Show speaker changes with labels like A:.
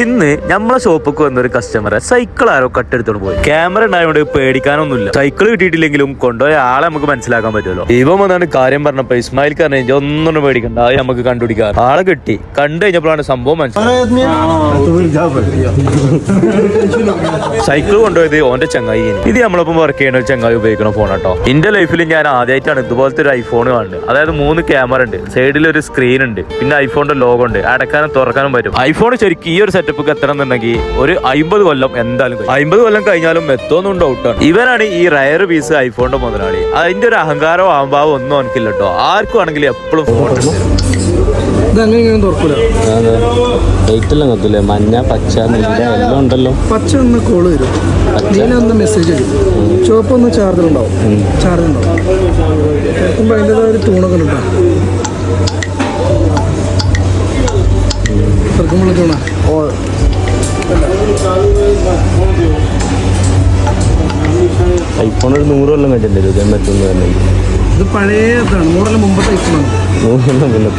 A: ഇന്ന് നമ്മളെ ഷോപ്പിക്ക് വന്നൊരു കസ്റ്റമറെ സൈക്കിൾ ആരോ കട്ടെടുത്തോണ്ട് പോയി. ക്യാമറ ഉണ്ടായതുകൊണ്ട് പേടിക്കാനൊന്നുമില്ല. സൈക്കിൾ കിട്ടിയിട്ടില്ലെങ്കിലും കൊണ്ടുപോയ ആളെ നമുക്ക് മനസ്സിലാക്കാൻ പറ്റുമല്ലോ. ഇവൻ വന്നാണ് കാര്യം പറഞ്ഞപ്പോ ഇസ്മായിൽ കാരണം ഒന്നും പേടിക്കണ്ട, അത് നമുക്ക് കണ്ടുപിടിക്കാം. ആളെ കിട്ടി, കണ്ടു കഴിഞ്ഞപ്പോഴാണ് സംഭവം മനസ്സിലായത്. സൈക്കിൾ കൊണ്ടുപോയത് ഓന്റെ ചങ്ങായി. ഇത് നമ്മളൊപ്പം വർക്ക് ചെയ്യുന്ന ഒരു ചങ്ങായി ഉപയോഗിക്കുന്ന ഫോൺ കേട്ടോ. എന്റെ ലൈഫിൽ ഞാൻ ആദ്യമായിട്ടാണ് ഇതുപോലത്തെ ഒരു ഐഫോൺ കാണുന്നത്. അതായത് 3 ക്യാമറ ഉണ്ട്, സൈഡിൽ ഒരു സ്ക്രീൻ ഉണ്ട്, പിന്നെ ഐഫോണിന്റെ ലോഗോ ഉണ്ട്, അടക്കാനും തുറക്കാനും പറ്റും. ഐഫോൺ ശരിക്കും ഈ ഒരു സെറ്റപ്പ് എത്തണം എന്നുണ്ടെങ്കിൽ ഒരു 50 കൊല്ലം എന്തായാലും 50 കൊല്ലം കഴിഞ്ഞാലും എത്തോന്നും ഡൗട്ടാണ്. ഇവരാണ് ഈ റയർ പീസ് ഐഫോണിന്റെ മുതലാളി. അതിന്റെ ഒരു അഹങ്കാരോ ആംഭാവോ ഒന്നും എനിക്കില്ല കേട്ടോ. ആർക്കും ആണെങ്കിലും എപ്പോഴും ഫോൺ
B: മഞ്ഞ പച്ച നീല എല്ലാം ഉണ്ടല്ലോ.
C: പച്ച ഒന്ന് കോള് വരും, നീല ഒന്ന് മെസ്സേജ് വരും, ചുവപ്പ് ഒന്ന് ചാർജർ ഉണ്ടാവും. കേൾക്കുമ്പോൾ അതിൻ്റെതായ ഒരു തൂണൊക്കെ ഉണ്ടാവും. തുറക്കുമ്പോൾ തൂണ
B: ഐഫോൺ ഒരു 100 കൊല്ലം കഴിഞ്ഞിട്ടുണ്ടല്ലോ മറ്റൊന്ന് തന്നെ.
C: ഇത് പഴയതാണ്, 100 കൊല്ലം മുമ്പത്തെ ഐഫോണാണ്.
B: 100 കൊല്ലം